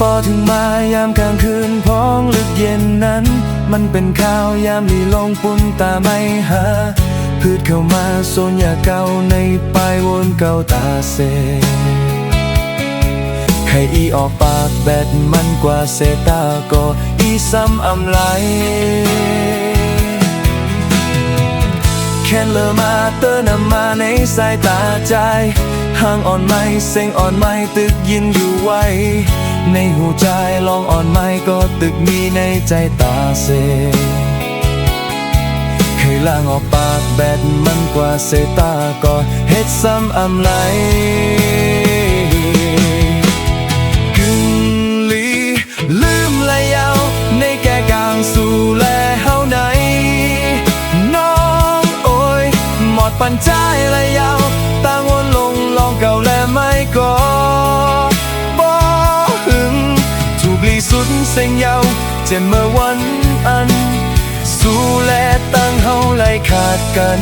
พอถึงมายามกลางคืนพ้องลึกเย็นนั้นมันเป็นข่าวยามลีลงปุ่นตาไม่หาพืชเข้ามาโซนยาเก่าในปลายวนเก่าตาเซใครอีออกปากแบดมันกว่าเซตาก็อีซ้ำอำไหลแค่เลอมาเตอร์นำมาในสายตาใจห่างอ่อนไม่เซ็งอ่อนไม่ตึกยินอยู่ไว้ในหูใจลองอ่อนไม่ก็ตึกมีในใจตาเซเคยล่างออกปากแบดมันกว่าเซตาก็เฮ็ดซ้ำอำไหลกึ่งลีลืมและยาวในแก่กลางสู่แลเฮาไหนน้องโอ้ยหมดปัญใจและยาวต่างวนลงลองเก่าและไม่ก็บ่หึงถูกลีสุดเซ็งยาวเจ็บเมื่อวันอันสู้และตั้งเฮาไล่ขาดกัน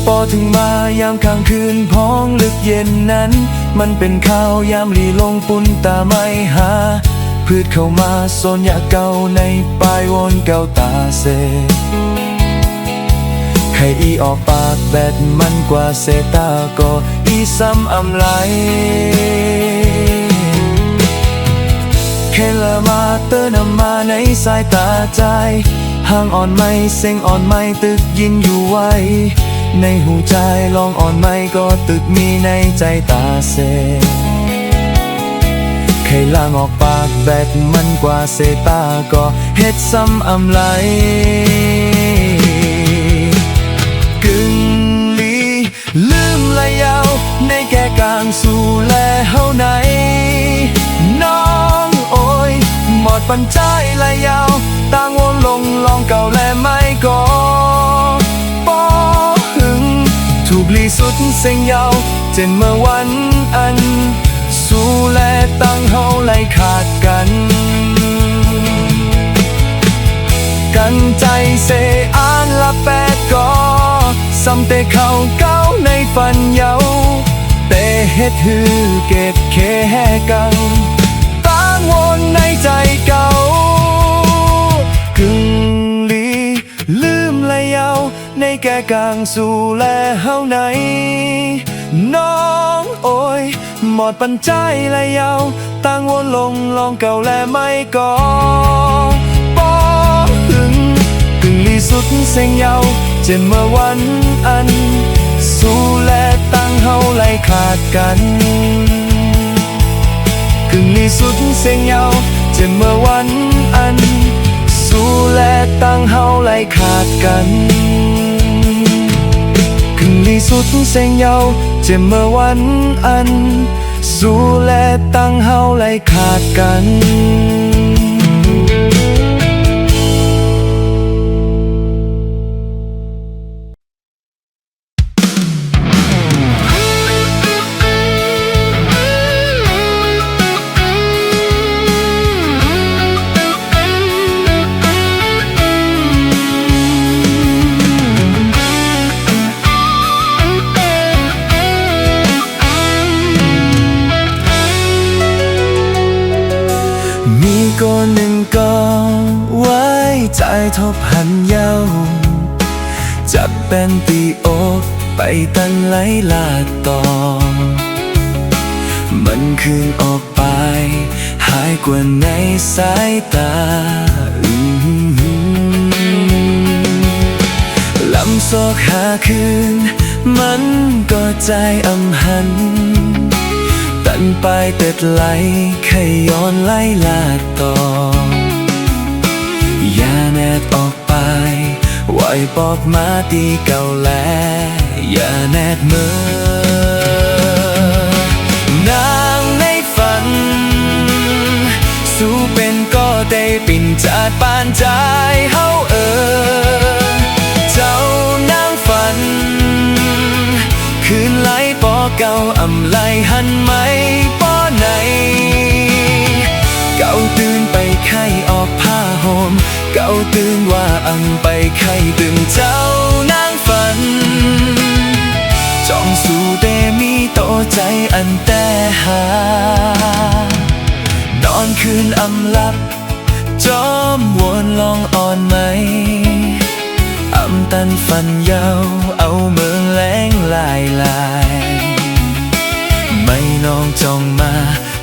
พอถึงมายามกลางคืนพ้องลึกเย็นนั้นมันเป็นข่าวยามลีลงปุ่นตาไม่หาพืชเข้ามาโซนยาเก่าในปลายวนเก่าตาเซใครอีออกปากแบดมันกว่าเซตาก็อีซ้ำอำไหลแค่ละมาเตอร์นำมาในสายตาใจห่างอ่อนไม่เซ็งอ่อนไม่ตึกยินอยู่ไว้ในหูใจลองอ่อนไม่ก็ตึกมีในใจตาเซใครล่างออกปากแบดมันกว่าเซตาก็เฮ็ดซ้ำอำไหลกึ่งลีลืมและยาวในแก่กลางสู่แลเฮาไหนน้องโอ้ยหมดปัญใจและยาวต่างวนลงลองเก่าและไม่ก็ถูกลีสุดเซ็งยาวเจนเมื่อวันอันสู้และตั้งเฮาไล่ขาดกันกันใจเสอ่านละแปดก็ซ้ำแต่เขาเก้าในฝันเยาแต่เฮ็ดฮือเก็บแค่กังตั้งวนในใจเก่ากึ่งลีลืมและยาวในแก่กลางสู่แลเฮาไหนน้องโอ้ยหมดปัญใจและยาวต่างวนลงลองเก่าและไม่ก็บ่หึงกึ่งลีสุดเซ็งยาวเจนเมื่อวันอันสู้และตั้งเฮาไล่ขาดกันกึ่งลีสุดเซ็งยาวเจนเมื่อวันอันสู้และตั้งเฮาไล่ขาดกันกึ่งลีสุดเซ็งยาวเจ็บเมื่อวันอันสู้และตั้งเฮาไล่ขาดกันมีก็หนึ่งก็ไว้ใจทบหันเย้าจับเป็นตีอกไปตั้งไหลลาต่อมันคืนออกไปหายกว่าในสายตาลำโซกหาคืนมันก็ใจอำหันตันไปเต็ดไหลแค่ย้อนไหลลาต่ออย่าแนบออกไปไหวบอกมาตีเก่าแลอย่าแนบเมื่อนางในฝันสู้เป็นก็ได้ปิ่นจากปานใจเฮา หันไหมป้อไหนเก่าตื่นไปไข้ออกผ้าห่มเก่าตื่นว่าอังไปไข้ตื่นเจ้านางฝันจ้องสู่เตมีโตใจอันแต่หานอนคืนอำลับจอมวนลองอ่อนไหมอำตันฝันยาวเอาเมืองแล้งลายไม่น้องจองมา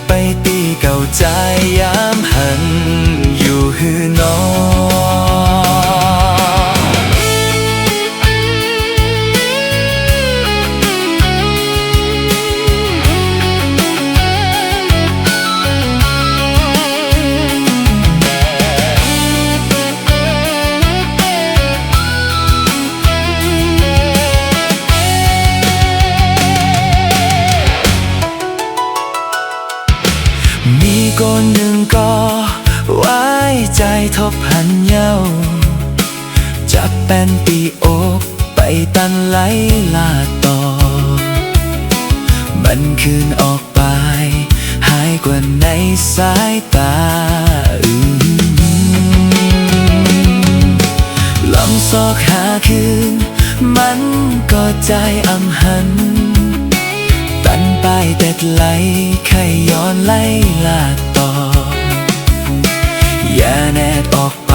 ไปตีเก่าใจยามหันอยู่หือน้องมีคนหนึ่งก็ไว้ใจทบหันเย้าจับแป้นตีอกไปตันไหลลาต่อมันคืนออกไปหายกว่าในสายตาลองซอกหาคืนมันก็ใจอำหันตันไปเด็ดไหลไขย้อนไหลลาต่ออย่าแนดออกไป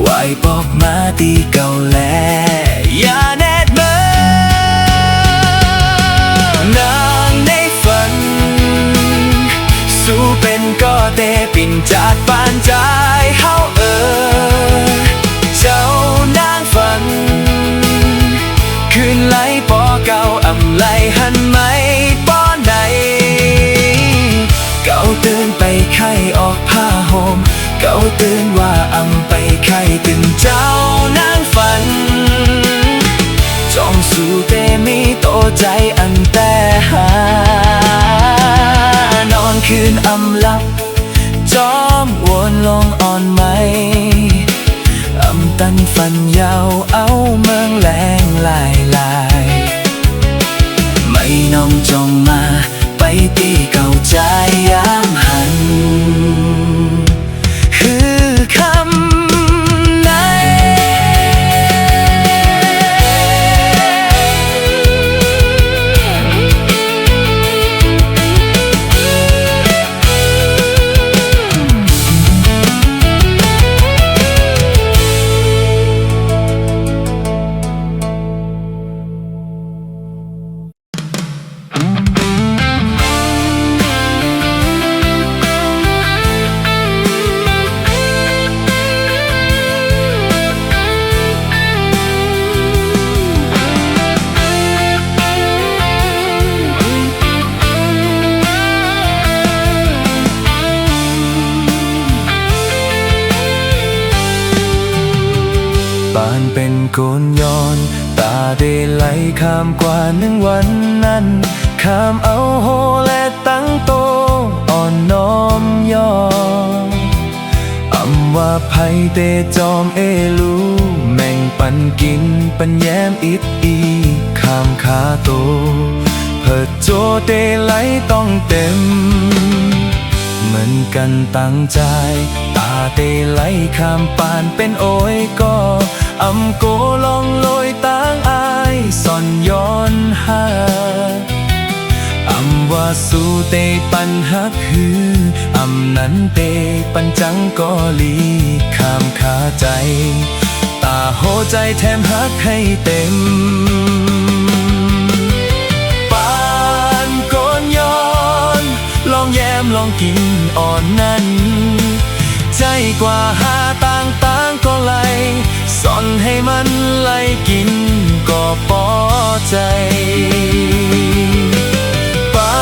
ไหวบอกมาตีเก่าแลอย่าแนดมานางในฝันสู้เป็นก็เตปิ่นจากปานใจเฮาเจ้านางฝันคืนไหลปอเก่าอำไหลหันไหมป้อไหนเก่าตื่นไปไข้ออกผ้าห่มเก่าตื่นว่าอำไปไข้ตื่นเจ้านางฝันจ้องสู่เตมีโตใจอันแต่หานอนคืนอำลับจอมวนลงอ่อนไหมอำตันฝันยาวเอาเมืองแรงลายไม่น้องจองมาไปตีเก่าใจยามหันคือคำไหนบ้านเป็นโกนย้อนตาได้ไหลข้ามกว่า1 วันนั้นข้ามเอาโหและตั้งโตอ่อนน้อมยอมอำว่าไผเตจอมลูแม่งปันกินปันแย้มอิดอีข้ามขาโตเพิดโจเตไหลต้องเต็มเหมือนกันตั้งใจตาเตไหลข้ามปานเป็นโอยก็อำโกลองลอยต่างอายซ่อนย้อนหาอำว่าสู้เตปันฮักฮืออำนั้นเตปันจังก็ลีข้ามขาใจตาโหใจแถมฮักให้เต็มปานโกนย้อนลองแย้มลองกินอ่อนนั้นใจกว่าหาต่างก็ไหลซ่อนให้มันไหลกินก็พอใจปา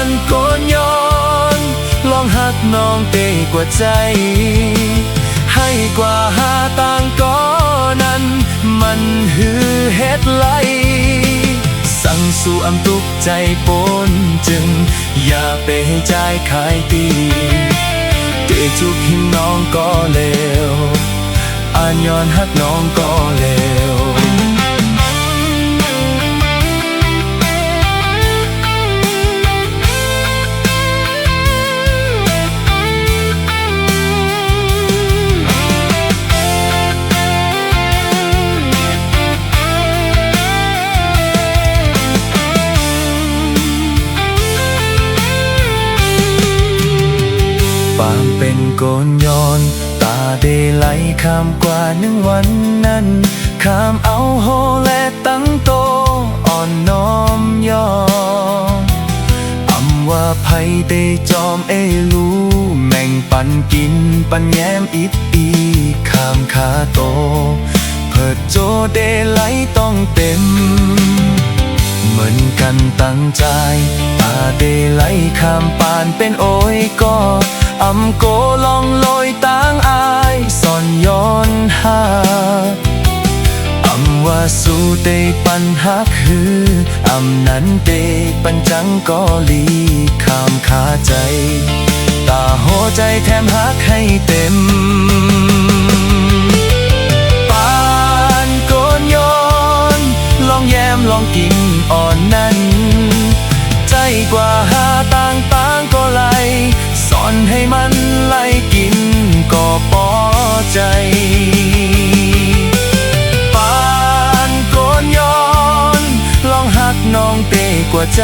นโกนย้อนลองหักน้องเตกว่าใจให้กว่าหาต่างก็นั้นมันหือเฮ็ดไหลสั่งสู่อำตุกใจปนจึงอย่าไปให้ใจขายตีเตจุกหิมน้องก็เลวอ่านย้อนฮักน้องก็เลว โกนย้อนตาได้ไหลข้ามกว่า1 วันนั้นข้ามเอาโฮและตั้งโตอ่อนน้อมยอมว่าไผได้จอมรู้แม่งปันกินปันแย้มอิดข้ามขาโตเพิดโจเดไหลต้องเต็มเหมือนกันตั้งใจตาเดไหลข้ามปานเป็นโอยก็โกลองลอยต่างอายซ่อนย้อนหาว่าสู้เตปันฮักฮือนั้นเตปันจังก็ลีข้ามขาใจตาหัวใจแถมฮักให้เต็มปานโกนย้อนลองแย้มลองกินอ่อนนั้นใจกว่าหาต่างก็ไหลสอนให้มันไหลกินก็พอใจน้องเตกว่าใจ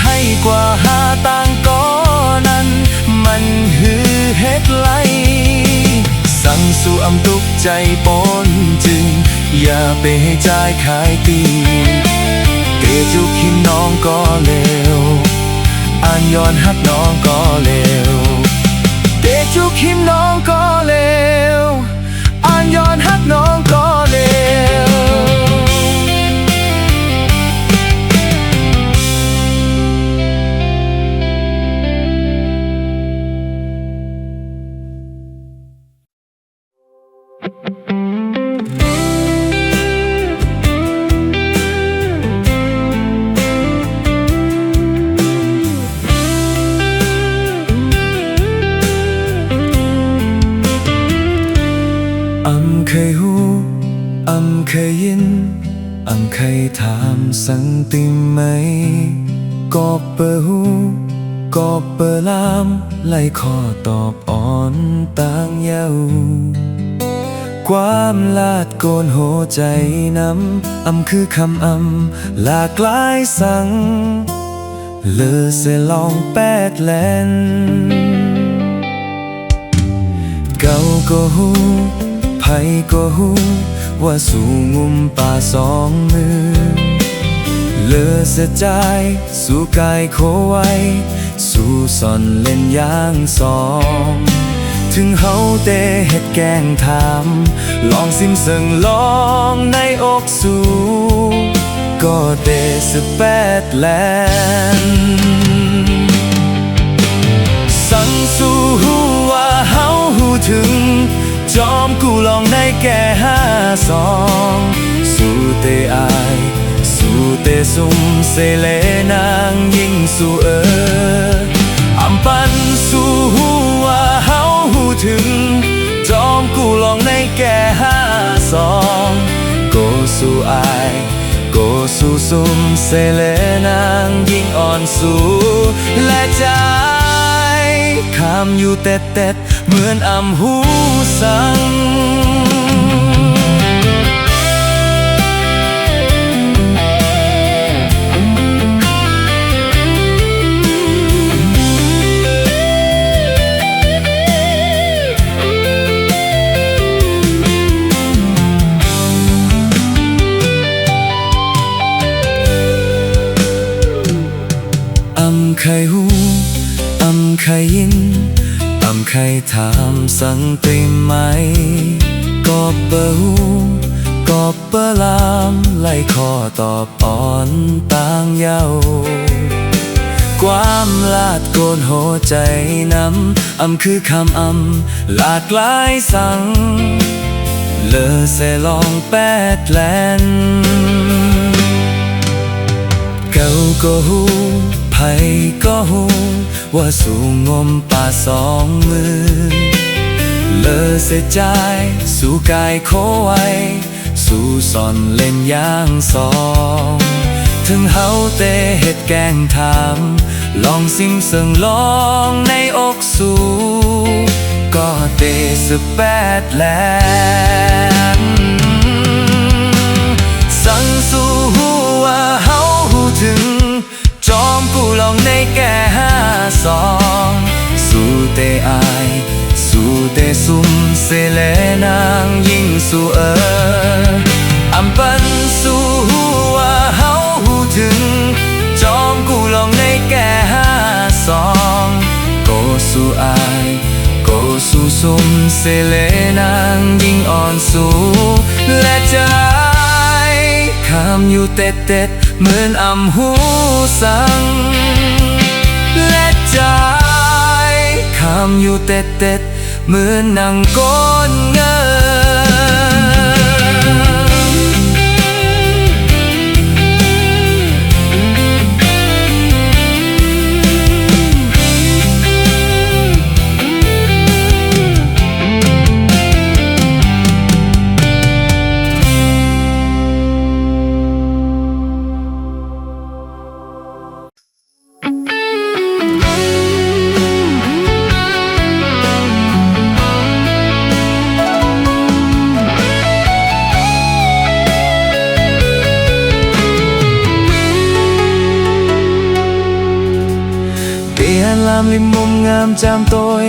ให้กว่าหาต่างก็นั้นมันหือเฮ็ดไหลสั่งสู่ตุกใจปนจึงอย่าไปให้ใจขายตีเตจุคิมน้องก็เลวอ่านย้อนฮักน้องก็เลวเตจุคิมน้องก็เลวอ่านย้อนฮักน้องก็เลวเคยหูเคยยินเคยถามสังติไหมก็เปิดหูก็เปิดลามไล่ข้อตอบอ่อนต่างเย้าความลาดโกนหัวใจน้ำคือคำหลากหลายสั่งเลอเสลองแปดแลนเก่าก็หูไผก็หูว่าสู่งุมป่า2 มือเลอเสียใจสู่กายโคไว้สู่ซ่อนเล่นอย่าง2ถึงเฮาเตเฮ็ดแกงถามลองซิมเสิงลองในอกสู่ก็เต18 แลนสั่งสู่หูว่าเฮาหูถึงจอมกูลองในแก่52สู่เตอายสู่เตซุ่มเสเลนางยิ่งสู่ปันสู่หูว่าเฮาหูถึงจอมกูลองในแก่52โกสู่อายโกสู่ซุ่มเสเลนางยิ่งอ่อนสู่และใจคำอยู่เต็ดเหมือนหูสั่งเคยหูเคยยินเคยถามสังติไหมก็เปิดหูก็เปิดลามไล่ข้อตอบอ่อนต่างเย้าความลาดโกนหัวใจน้ำคือคำหลากหลายสั่งเลอเสลองแปดแลนเก่าก็หูไผก็หูว่าสู่งมป่า2 มือเลอเสียใจสู่กายโคไว้สู่ซ่อนเล่นอย่าง2ถึงเฮาเตเฮ็ดแกงถามลองซิมเสิงลองในอกสู่ก็เต18 แลนสั่งสู่หูว่าเฮาหูถึงจอมกูลองในแก่52สู่เต อายสู่เตซุ่มเสเลนางยิ่งสู่อำปันสู่หัวเฮาหูถึงจอมกูลองในแก่52โกสู่อายโกสู่ซุ่มเสเลนางยิ่งอ่อนสู่และใจคำอยู่เต็ดเหมือนหูสังและใจคำอยู่เต็ดเหมือนนางก้นเงิลามริมมุมงามจามโตย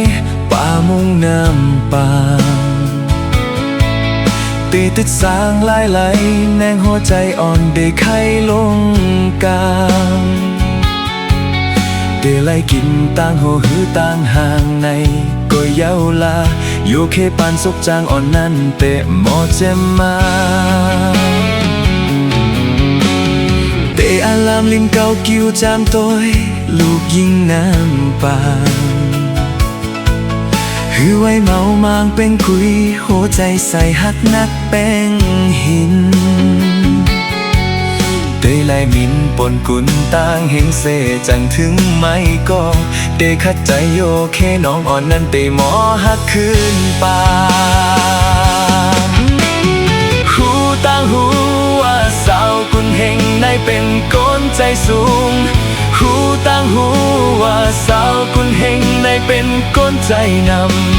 ป่ามุงน้ำปางตีติดสางลายไหลแนงหัวใจอ่อนได้ไข้ลงกลางได้ไล่กินต่างหัวหือต่างห่างในก็เยาลาอยู่เคปานซกจางอ่อนนั้นเตะหมอเจมมาเตะอารามลิมเก่ากิ้วจามโตยลูกยิงน้ำปางหือไว้เมามางเป็นคุยหัวใจใส่หักนักแป้งหินเตยลายมินปนกุนต่างเห็นเสจังถึงไม่กองเตขัดใจโยเคน้องอ่อนนั้นเตหมอหักคืนป่าหูต่างหูว่าสาวกุนเฮงในเป็นก้นใจสูงหูต่างหูว่าสาวกุนเฮงในเป็นก้นใจน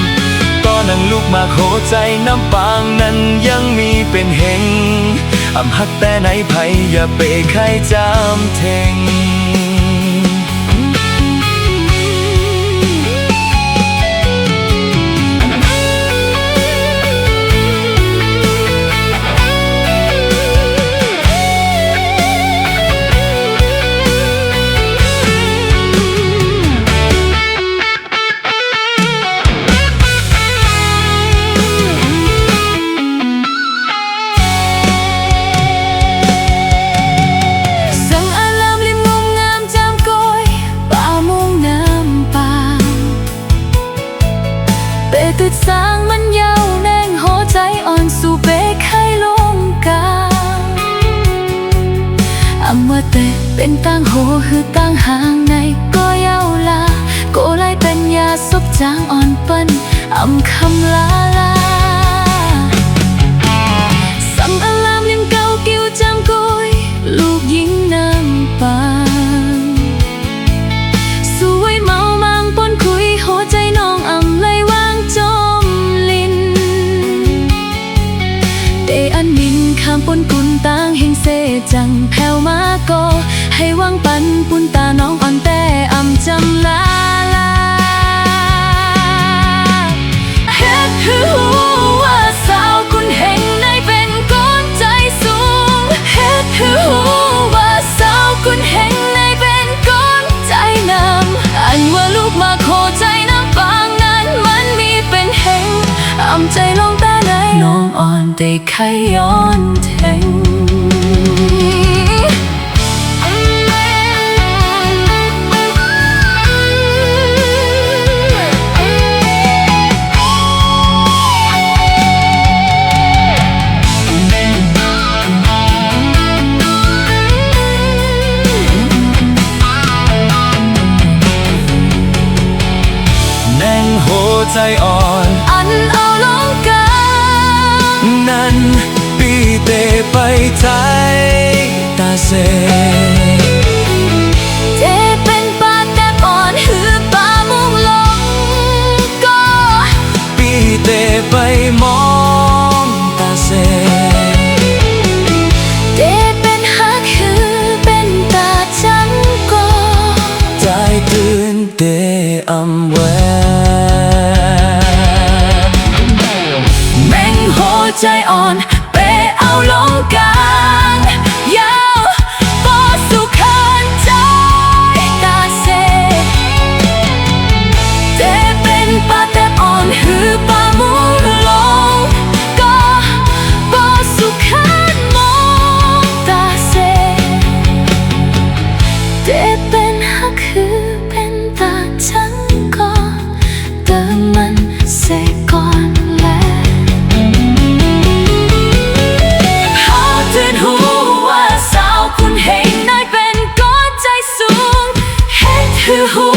ำตอนนั่งลูกมากโหใจน้ำปางนั้นยังมีเป็นเฮงหักแต่ไหนไผอย่าเปใครจำเทงติดสางมันเยาแนงหัวใจอ่อนสู่เบกให้ลงกลางว่าแต่เป็นต่างโหหือต่างห่างในก็เยาลาโกไลเป็นยาซบจางอ่อนเปิ้นคำลาสั่งอารามลิมเก่ากิ้วจำกุยลูกยิงน้ำปางสู่ไว้เมามางปนคุยหัวใจน้องเลยวางจมลินเตอันมินข้ามปนกุนต่างเฮงเซจังแผ่วมาก็ให้วางปันปุนตาน้องอ่อนแต่จำลาเฮ็ดคือหูว่าสาวกุนเฮงในเป็นก้นใจสูงเฮ็ดคือหูว่าสาวกุนเฮงในเป็นก้นใจนำอันว่าลูกมาโคใจน้ำปางนั้นมันมีเป็นเฮงใจลงแต่ไหนน้องอ่อนได้ไขย้อนแทงใจอ่อนอันเอาลงกลางนั้นปีเตไปใจตาเซเจเป็นปาแต่อ่อนหือปามุงลงก็ปีเตไปมองตาเซเจเป็นหักหือเป็นตาจังก็ใจตื่นเตแว ใจอ่อนเปเอาลงกลางยาวปอสุขันใจตาเซเจเป็นปาแต่อ่อนหือปามูลงก็ปอสุขันมองตาเซเจเป็นฮักคือเป็นตาฉันก็เติมมันเสกก่อนแลเขาตื่นหูว่าสาวคุณเห็นนายเป็นก้อนใจสูงเห็นถือหู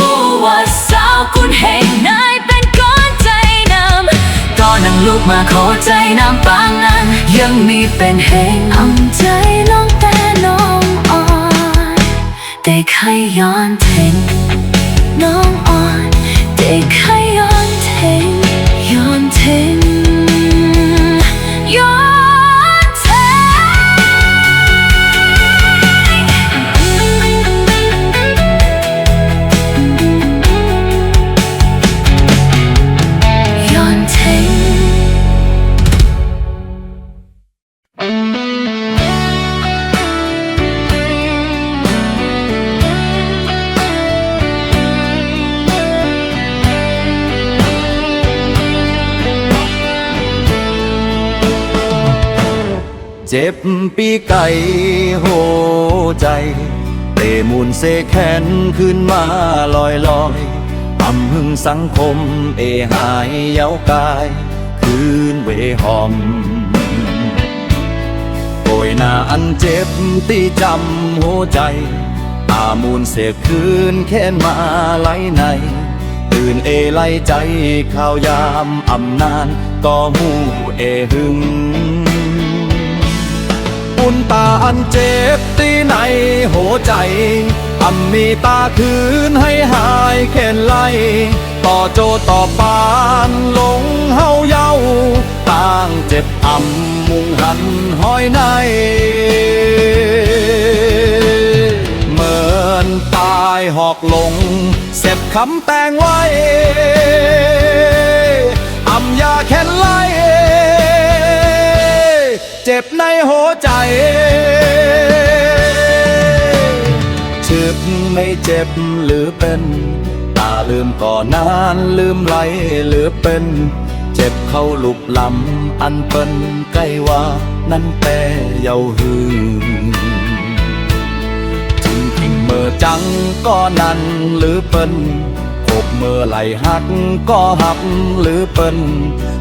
ว่าสาวคุณเห็นนายเป็นก้อนใจน้ำตอนนั่งลูกมาขอใจน้ำปางนั้นยังมีเป็นเหงอำใจน้องแต่น้องอ่อนแต่ใครย้อนเทงน้องอ่อนแต่ใครย้อนเทงย้อนเทงย้อนเทงย้อนเทงเจ็บปีไก่โหใจเตะมูลเสกแขนขึ้นมาลอยลอยอำหึงสังคมหายเย้ากายคืนเวหอมโอยหน้าอันเจ็บตีจำหัวใจอามูลเสกคืนแค้นมาไหลในตื่นไหลใจข่าวยามอำนานก็หูหึงอุ่นตาอันเจ็บตีในหัวใจอำมีตาคืนให้หายแค้นไล่ต่อโจต่อปานหลงเฮาเย้าต่างเจ็บอำมุงหันห้อยในเหมือนตายหอกลงเสพคำแต่งไว้อำยาแค้นไล่เจ็บในหัวใจฉึบไม่เจ็บหรือเป็นตาลืมก่อนนานลืมไหลหรือเป็นเจ็บเข้าลุบลำอันเป็นใกล้ว่านั้นแต่เยาหึงจึงพิงเมื่อจังก็นั้นหรือเป็นคบเมื่อไหลหักก็หักหรือเป็น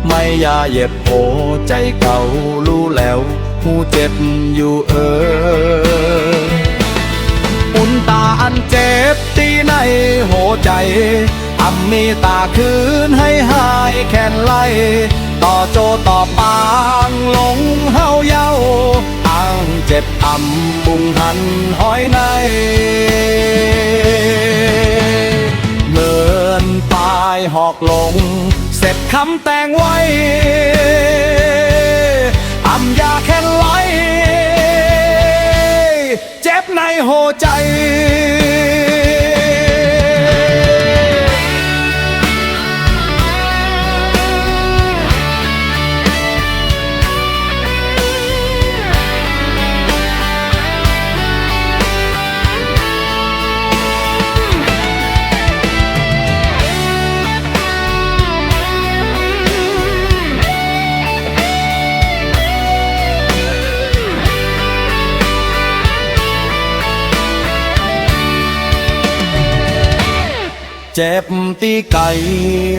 ไม่ยาเย็บโอใจเก่ารู้แล้วหูเจ็บอยู่อุ่นตาอันเจ็บตีในหัวใจอำมีตาคืนให้หายแค้นไล่ต่อโจต่อปางหลงเฮาเย้าอ้างเจ็บอำบุงหันห้อยในเหมือนตายหอกลงเสร็จคำแต่งไว้อำยาแค้นไล่เจ็บในหัวใจ เจ็บตีไก่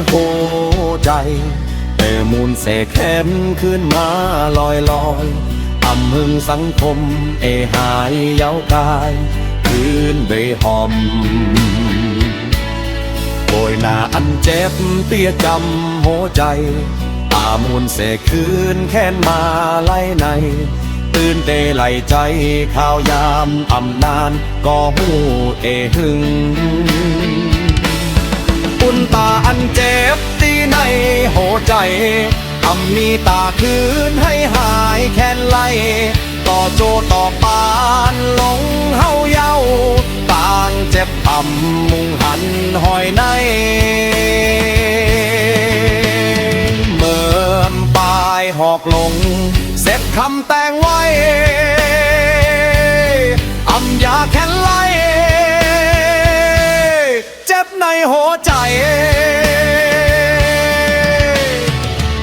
โหใจแต่มูลเสกแขนขึ้นมาลอยลอยอำมึงสังคมหายเย้ากายคืนเบหอมโบยหน้าอันเจ็บเตี้ยจำหัวใจตามูลเสกคืนแค้นมาไล่ในตื่นเตไหลใจข่าวยามอำนานก็หูหึงอุ่นตาอันเจ็บตีในหัวใจอำมีตาคืนให้หายแค้นไล่ต่อโจต่อปานหลงเฮาเย้าต่างเจ็บอำมุงหันหอยในเหมือนปา ายหอกลงเสร็จคำแต่งไว้อำยาแค้นไล่เจ็บในหัวใจ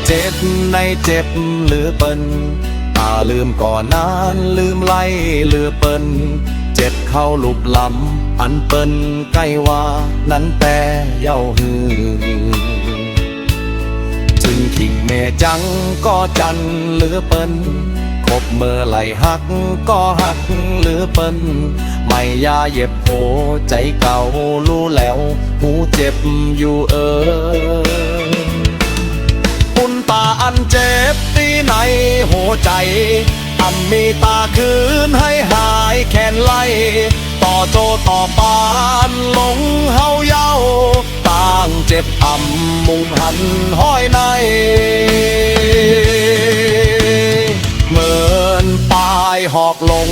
เจ็บในเจ็บหรือเปิ้นตาลืมก่อนนานลืมไล่หรือเปิ้นเจ็บเข้าลุบลำอันเปิ้นใกล้ว่านั้นแต่เย้าฮือจึงทิ้งเมจังก็จันเหลือเปิ้นคบเมื่อไหลหักก็หักเหลือเปิ้นไม่ยาเย็บโผใจเก่ารู้แล้วหูเจ็บอยู่ปุ่นตาอันเจ็บที่ในหัวใจอันมีตาคืนให้หายแค้นไล่ต่อโจต่อปานหลงเฮาเย้าต่างเจ็บอ่ำมุงหันห้อยในเหมือนปลายหอกลง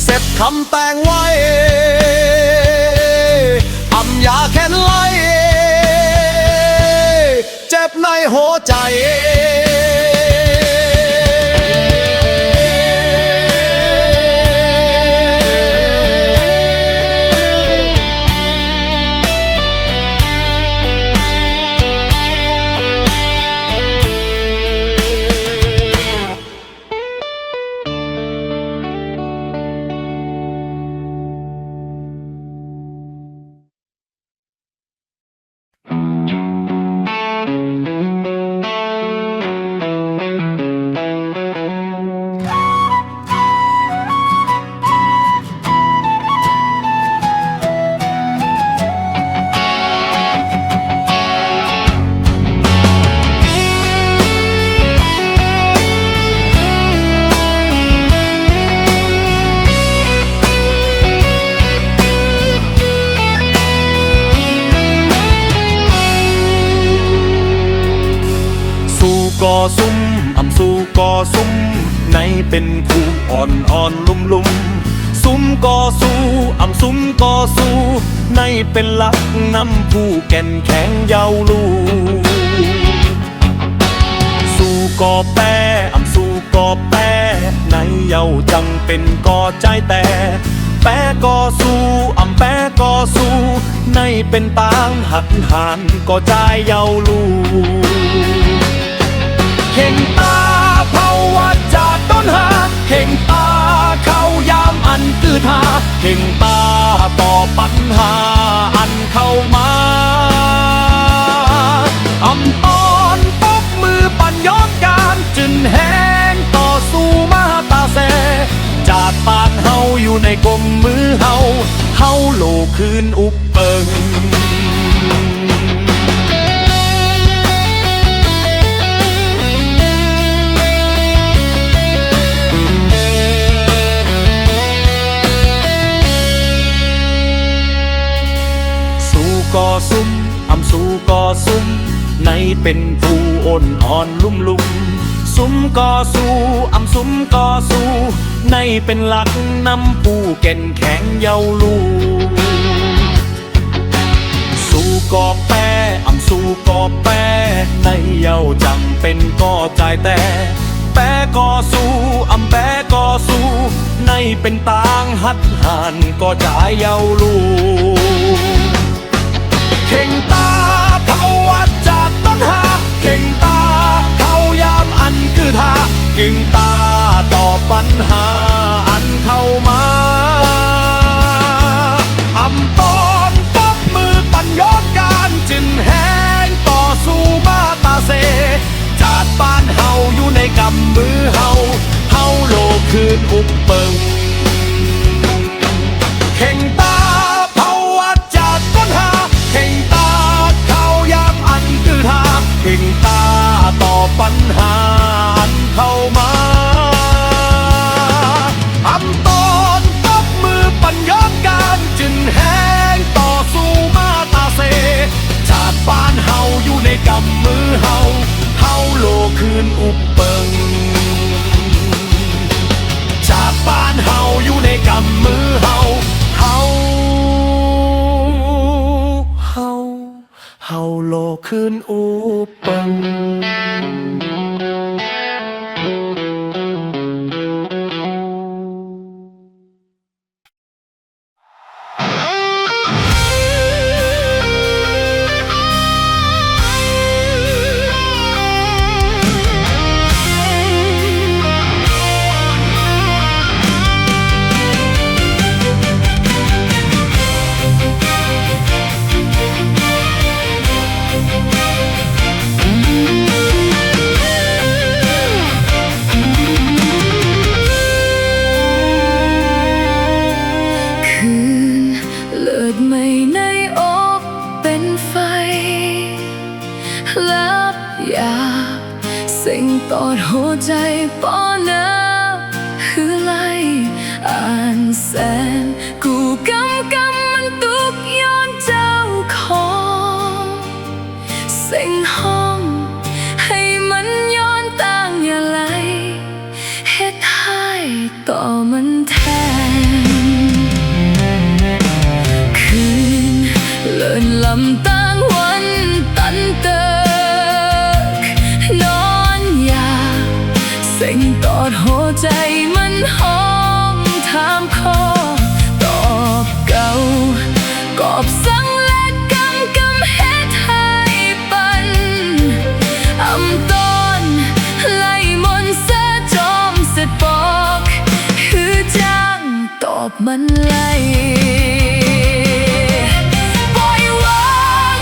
เสร็จคำแต่งไว้อำยาแค้นไล่เจ็บในหัวใจก่อซุ้มอำสู่ก่อซุ้มในเป็นผู้อ่อนอ่อนลุ่มลุ่มซุ้มก่อสู้อำซุ้มก่อสู้ในเป็นหลักนำผู้แก่นแข็งเยาวลูสู่ก่อแปรอำสู่ก่อแปรในเยาจังเป็นก่อใจแต่แปรก่อสู้อำแปรก่อสู้ในเป็นตางหักหานก่อใจเยาวลูเข่งตาเผาวัดจากต้นหาเข่งตาเข้ายามอันคือทาเข่งตาต่อปัญหาอันเข้ามาอำตอนปกมือปั่นย้อนการจึนแห้งต่อสู้มาตาแสจากปานเฮาอยู่ในกลมมือเฮาโลคืนอุบเปิงก่อซุ้มอำสู่ก่อซุ้มในเป็นผู้อ่อนอ่อนลุ่มลุ่มซุ้มก่อสู้อำซุ้มก่อสู้ในเป็นหลักนำผู้แก่นแข็งเยาลูสู่ก่อแปรอำสู่ก่อแปรในเยาจังเป็นก่อใจแต่แปรก่อสู้อำแปรก่อสู้ในเป็นตางหัดหานก่อใจเยาลูเข่งตาเผาวัดจากต้นหาเข่งตาเข้ายามอันคือทาเข่งตาต่อปัญหาอันเข้ามาอำตอนปกมือปั่นย้อนการจึนแห้งต่อสู้มาตาเสจากบ้านเฮาอยู่ในกำมือเฮาโลคืนอุบเปิงเข่งตาเผาวัดจากต้นหาเข่งตาเข้ายามอันคือทาเข่งตาต่อปัญหาอันเข้ามาอำตอนปกมือปั่นย้อนการจึนแห้งต่อสู้มาตาเสจากบ้านเฮาอยู่ในกำมือเฮาโลคืนอุบเปิงจากบ้านเฮาอยู่ในกำมือเฮาโลคืนอุบเปิง ปอนาฮือไลอ่านแสนกูกำมันตุกย้อนเจ้าของเสียงห้องให้มันย้อนต่างอย่าไหลเฮ็ดให้ต่อมันแทนคืนเลินลำต่างวันตันเติกนอนยากเสียงตอดหัวใจมันห้องถามคอตอบเก่ากอบสั่งและกำเฮ็ดให้ปันอำตอนไล่มนต์เสจอมเสร็จบอกคือจ้างตอบมันไล่ปล่อยวาง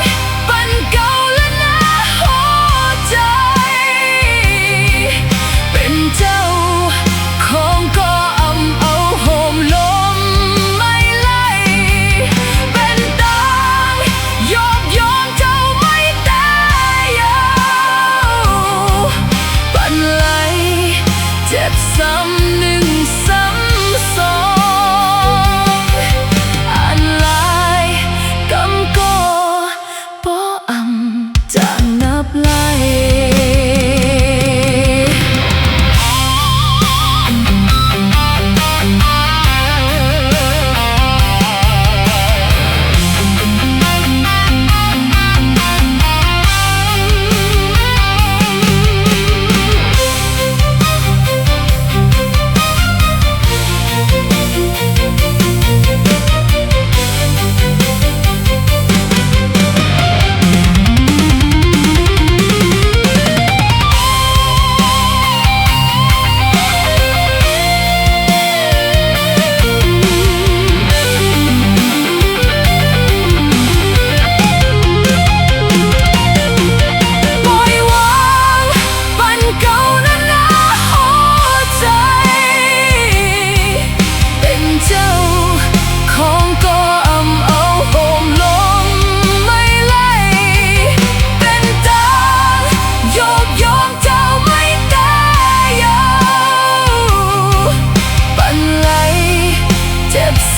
ปันเก่าและน่าหัวใจเป็นเจ้าของก็เอาโหมลมไม่ไล่เป็นต่างยกยอมเจ้าไม่แต่ยาวปันไหลเจ็บซ้ำหนึ่งซ้ำสองอันลายกำก็บ่อำจางนับไล่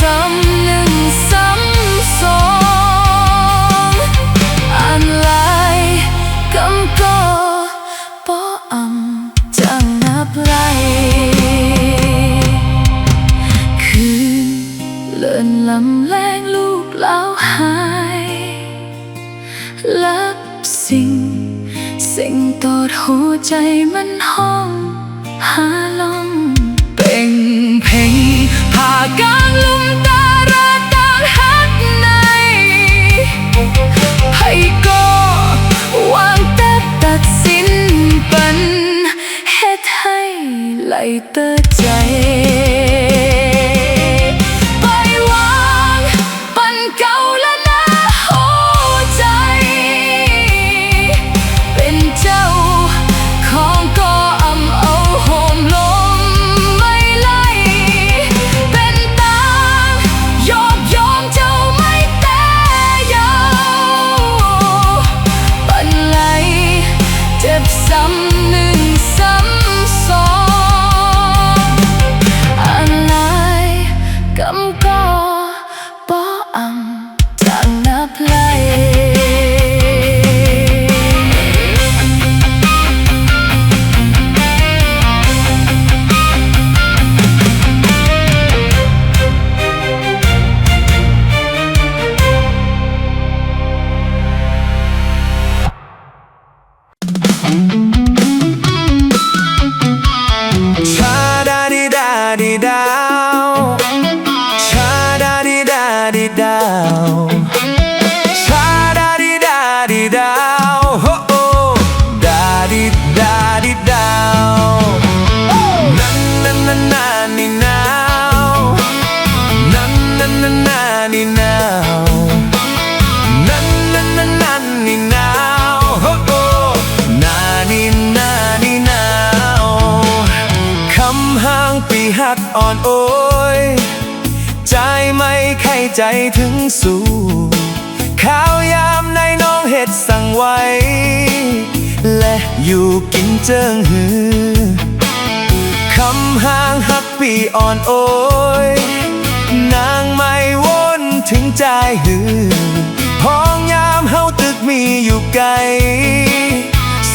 ซ้ำหนึ่งซ้ำสองอันลายกำก็บ่อำจังนับไล่คืนเลินลำแรงลูกเล่าหายลับสิ่งตอดหัวใจมันห้องหาลองเป่งเพ่งผ่ากลางลุมตาราต่างหักในให้ก็วางแต่ตัดสินปันเฮ็ดให้ไหลเติดใจปล่อยวางปันเก่าและน่าหัวใจเป็นเจ้าของก็เอาโหมลมไม่ไล่เป็นตางยอมเจ้าไม่แต่ยาวปันไหลเจ็บซ้ำหนึ่งซ้ำสองอันลายกำก็บ่อำจางนับไล่ชาดาดิดาดิดาวชาดาดิดาดิดาวชาดาดิดาดิดาวโฮโอดาดิดาดิดาวนันนันนันนานินาวนันนันนันนานินาวนันนันนันนันนินาวโฮโอนานินานินาวคำห้างปีหักอ่อนโอยใจไม่ใครใจถึงสู่ข้าวยามในน้องเห็ดสั่งไว้และอยู่กินเจิงหือ ปีอ่อนโอยนางไม่วนถึงใจหือพองยามเฮาตึกมีอยู่ไกล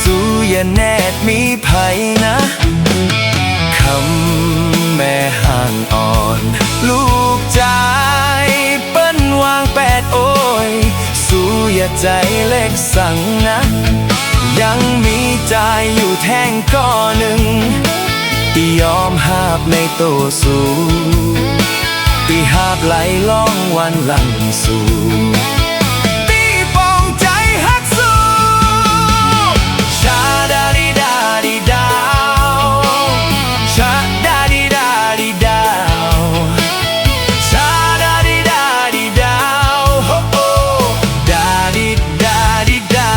สู้อย่าแนดมีไผนะคำแม่ห่างอ่อนลูกใจเปิ้นวางแปดโอยสู้อย่าใจเล็กสั่งนะยังมีใจอยู่แท่งก้อหนึ่งที่ยอมหาบในโตสู้ที่หาบไหลล่องวันหลังสู่ที่ปองใจฮักสู้ชาดาดิดาดิดาวชาดาดิดาดิดาวชาดาดิดาดิดาวโฮโฮดาดิดาดิดา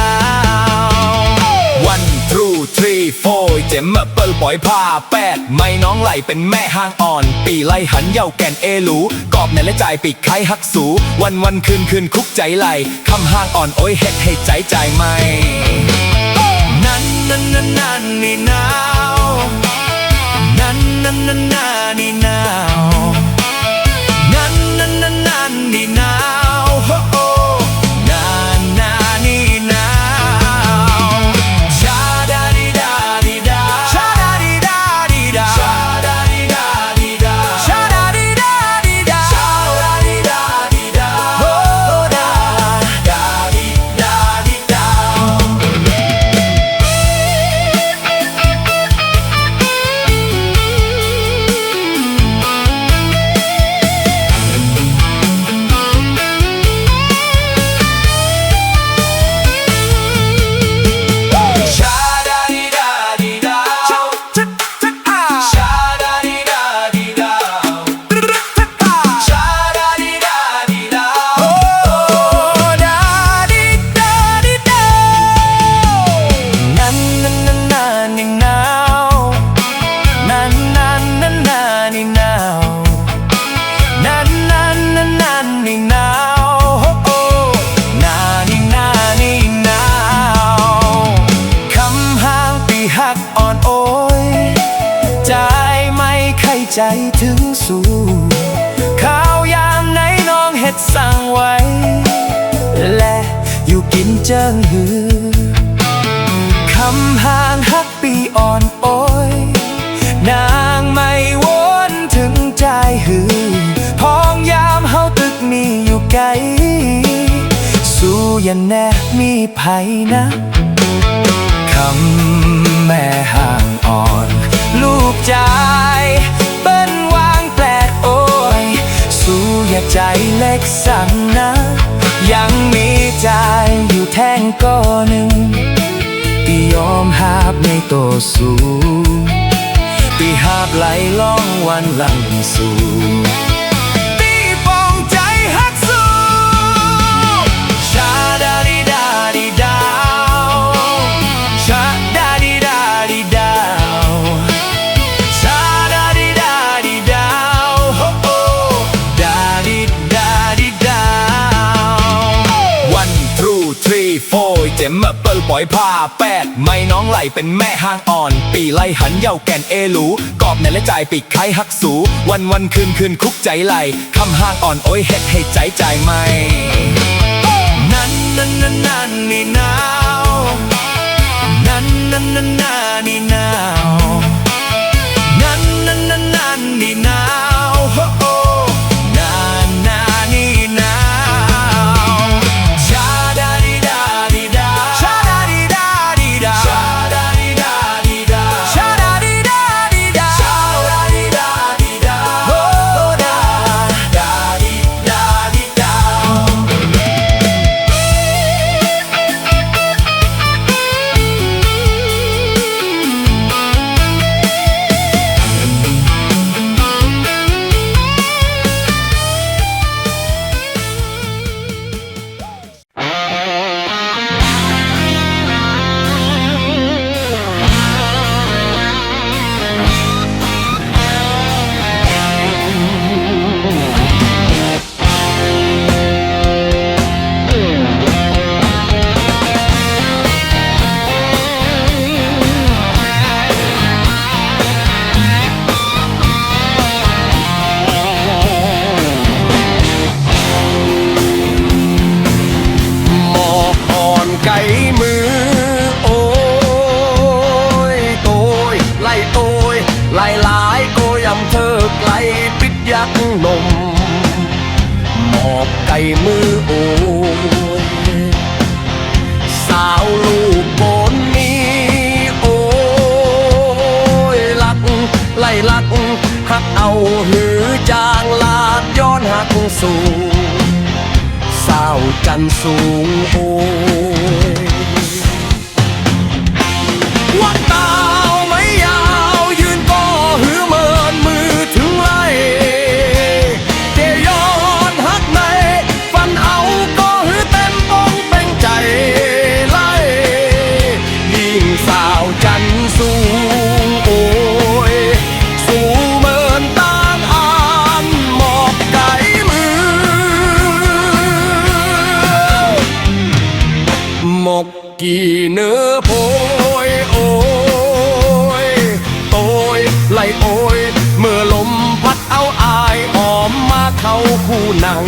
ว 1 2 3 4 เจ็มมาเปิลปล่อยผ้าแปดไม่น้องไหลเป็นแม่ห้างอ่อนปีไล่หันเย้าแก่นเอหลูกอบในและใจปีกไข่ฮักสูวันคืนคุกใจไหลคำห้างอ่อนโอ้ยเฮ็ดให้ใจไม่นั่นนี่นาวนั่นนี่นาวนั่นนี่นาวโฮโฮนานี่นาวชาดาดิดาดิดาชาดาดิดาดิดาชาดาดิดาดิดาชาดาดิดาดิดาชาดาดิดาดิดาโฮดาดิดาดิดา ใจถึงสู่ข้าวยามไหนน้องเฮ็ดสั่งไว้และอยู่กินเจิงหือคำห่างฮักปีอ่อนโอยนางไม่วนถึงใจหือพองยามเฮาตึกมีอยู่ไกลสู้ยันแน่มีไผนะคำแม่ห่างอ่อนลูกใจเปิ้นวางแปลกโอ้ยสู้อย่าใจเล็กสั่งนะยังมีใจอยู่แท่งก้อหนึ่งที่ยอมหาบในโตสูที่หาบไหลล่องวันหลังสู่ที่ปองใจฮักสู้ชาดาดิดาดิดาวชาดาดิดาดิดาวชาดาดิดาดิดาวโฮโฮดาดิดาดิดาว 1 2 3 4 เจ็มมาเปิลปล่อยผ้าแปดไม่น้องไหลเป็นแม่ห้างอ่อนปีไล่หันเย้าแก่นเอหลูกอบในและใจปีกไข่ฮักสูวันคืนคุกใจไหลคำห้างอ่อนโอ้ยเฮ็ดให้ใจไม่นั่นนี่นาวนั่นนี่นาวนั่นนี่นาวโฮโฮนานี่นาวชาดาดิดาดิดาชาดาดิดาดิดาชาดาดิดาดิดาชาดาดิดาดิดาชาดาดิดาดิดาโฮดาดิดาดิดา เ ลายก็ยำเธอไกลปิดยักนมหมอบไก่มือโอยสาวลูกโกนนี้โอ้ยลักไล่ลักหักเอาหือจางลาดย้อนหักสูงสาวจันสูงโอ้ยวัดดาวไม่ยาวยืนก็หือเมินมือถึงไล่เจย้อนหักในฟันเอาก็หือเต็มปองเป็นใจไล่ยิ่งสาวจันสูงโอ้ยสูงเมินต่างอ่านหมอบไก่มือหมกกี่เนื้อโพยโอ้ยโตยไล่โอยเมื่อลมพัดเอาอายออมมาเข้าคู่นั่ง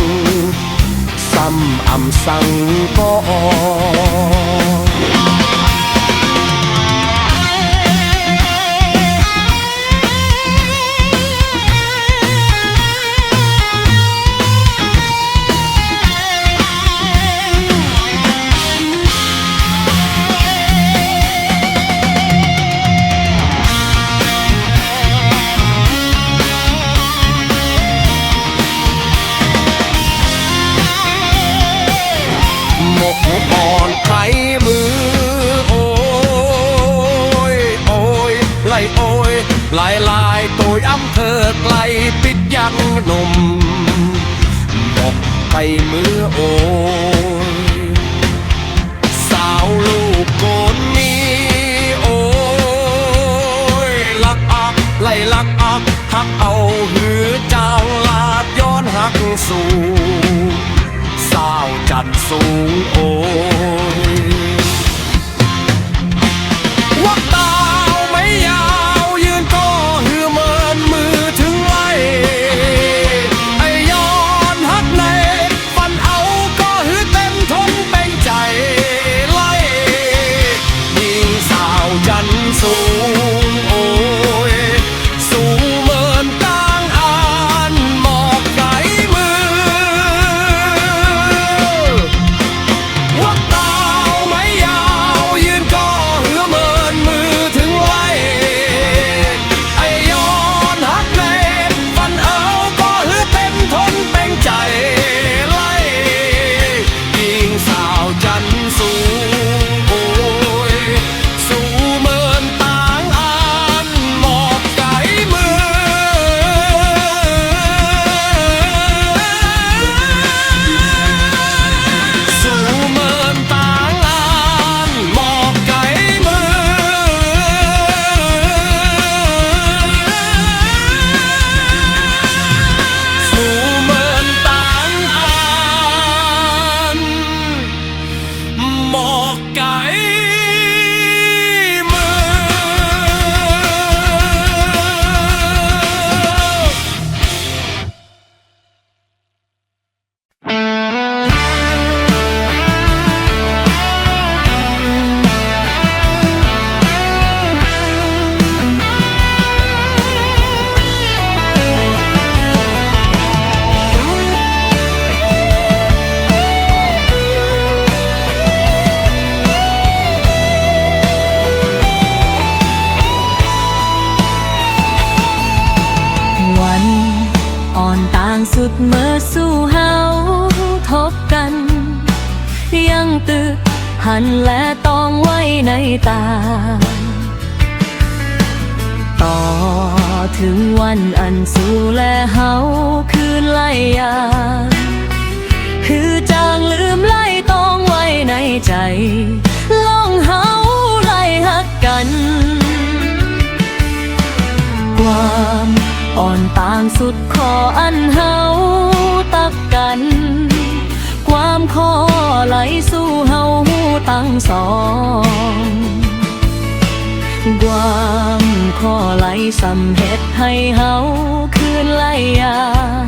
ซ้ำอำสั่งก็หมกอ่อนไขมือโอ้ยโอ้ยไล่โอ้ยลายลายตัวอ้ำเธอไกลปิดยังนมหมกไขมือโอ้ยสาวลูกโกนนี้โอ้ยลักอักไล่ลักอักหักเอาหือจางลาดย้อนหักสู่สาวจันสูงโอ้ยวัดดาวไม่ยาวยืนก็หือเมินมือถึงไล่ไอ้ย้อนหักในฟันเอาก็หือเต็มทนเป็นใจไล่ยิ่งสาวจันสูงโอ้ยสูงเมินต่างอ่านหมอกไก่มือวัดดาวไม่ยาวยืนก็หือเมินมือถึงไล่ไอ้ย้อนหักในฟันเอาก็หือเต็มทนเป็นใจไล่ยิ่งสาวจันสูงโอ้ยสูงเมินต่างอ่านหมอกไก่มือสูงเมินต่างอ่านหมอกไก่มือสูงเมินต่างอ่านหมอกไก่มือ วันอ่อนต่างสุดเมื่อสู้เฮาทบกัน ยังตึกหันและตองไว้ในตา ต่อถึงวันอันสู้และเฮาคืนไล่ยาคือจางลืมไล่ตองไว้ในใจลองเฮาไล่หักกัน ความอ่อนต่างสุดขออันเฮาตักกัน ความขอไหลสู้เฮาตั้งสองความขอไหลสำเฮ็ดให้เฮาคืนไล่ยาง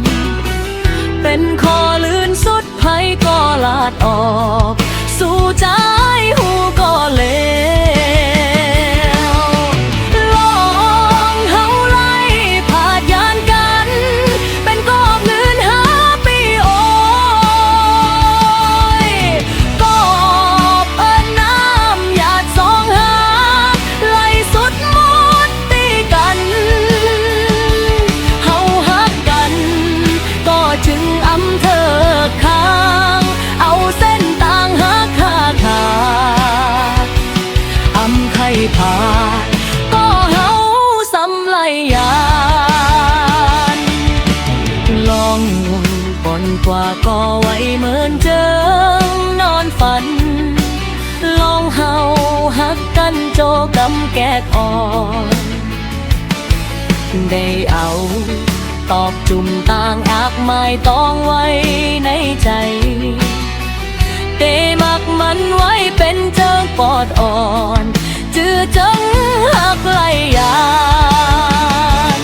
เป็นขอลื่นสุดไผก็ลาดออกสู่ใจหูก็เลวลองเฮาไล่ ยานลองปนกว่าก็ไว้เหมือนเจิงนอนฝันลองเฮาฮักกันโจกำแกกอ่อนได้เอาตอบจุ่มต่างอักไม้ต้องไว้ในใจได้มักมันไว้เป็นเจิงปอดอ่อนจือจังหักไหลยาน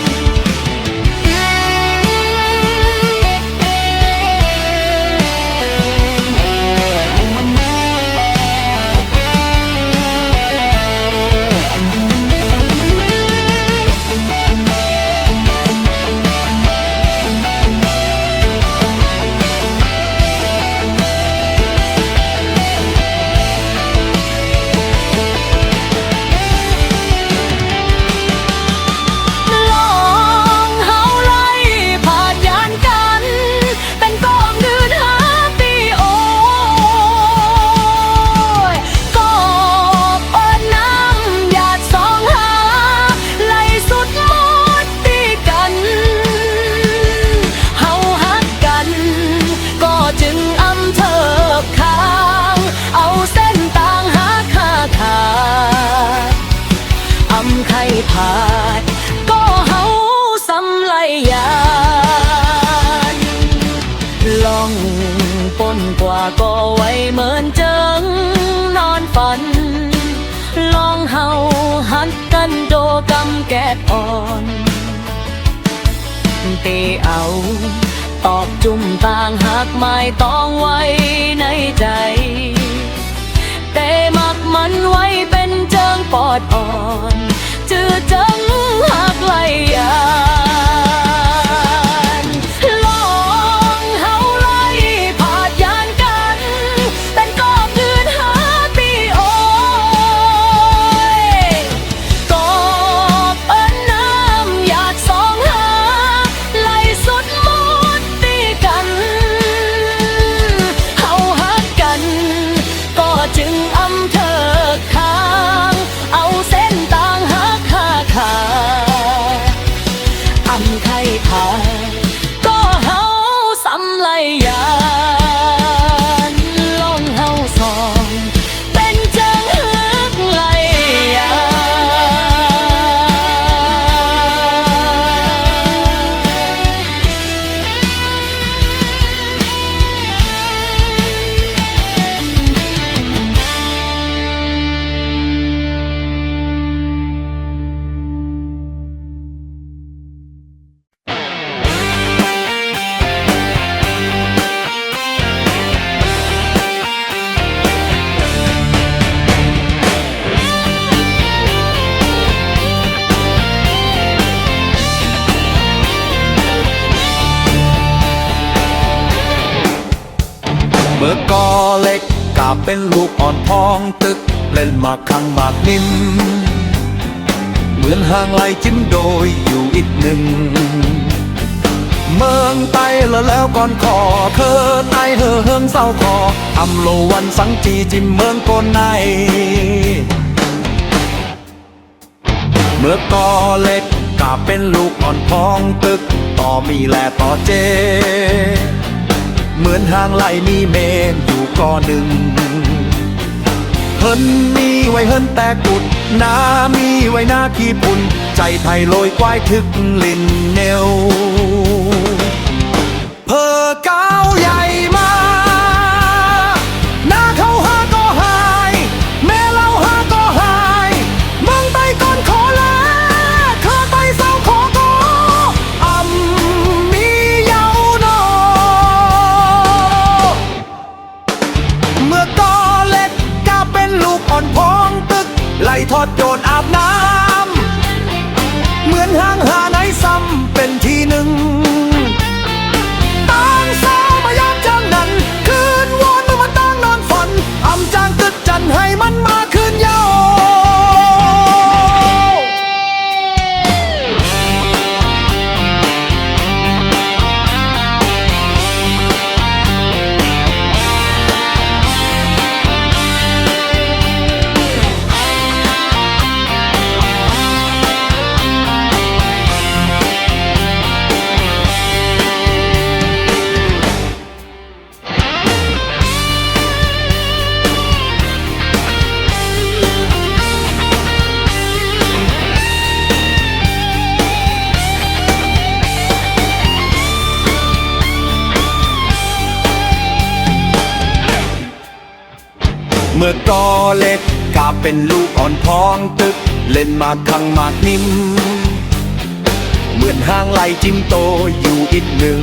ผ่านก็เฮาสำไลยานลองปนกว่าก็ไว้เหมือนเจิงนอนฝันลองเฮาหัดกันโดกำแกกอ่อนเตเอาตอบจุ่มต่างหักไม้ต้องไว้ในใจแต่มักมันไว้เป็นเจิงปอดอ่อนจือจังหักไหลยานลองเฮาไล่ผาดยานกันเป็นกอบยืนหาปีโอยกอบเอิ้นน้ำอยากสองหาไหลสุดหมดตีกันเฮาหักกันก็จึงอำเธอค้างเอาเส้นต่างอำไข่ผ่านก็เฮาสำไลยานลองเฮาสองเป็นจังหักไหลยานเมื่อก่อเล็กกาเป็นลูกอ่อนพองตึกเล่นหมากคังหมากนิ่มเหมือนห่างไกลจิ้มโดยอยู่อีกหนึ่งเมืองไตแล้วก่อนคอเคอไตเฮอเฮิงเศร้าคออำโลวันสังจีจิ้มเมืองโกนในเมื่อก่อเล็กกาเป็นลูกอ่อนพองตึกต่อมีแลต่อเจเหมือนห่างไหลมีเมนอยู่ก่อหนึ่งเฮินมีไว้เฮินแต่กุดนามีไว้หน้าขี้ปุ่นใจไทยโลยควายทึกลินเนวเพอก้าวใหญ่มาหน้าเขาหาก็หายแม่เราหาก็หายเมืองไตก่อนขอลาเคอไตเศร้าขอก็มีเยาโนเมื่อก่อเล็กกาเป็นลูกอ่อนพองตึกไล่ทอดโยนอาบน้ำเหมือนห้างหาไหนซ้ำเป็นทีหนึ่ง เมื่อกอเล็กกาเป็นลูกอ่อนพ้องตึก เล่นมากขังมากนิ่มเหมือนห้างไหลจิ้มโตอยู่อีกหนึ่ง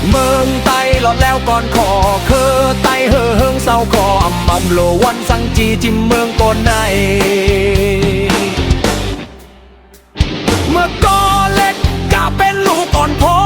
เมืองไตหลอดแล้วก่อนขอคือไตเฮิงเศร้าคออำมัมโลวันสังจีจิ้มเมืองก่อนในเมื่อกอเล็กกาเป็นลูกอ่อนพ้อง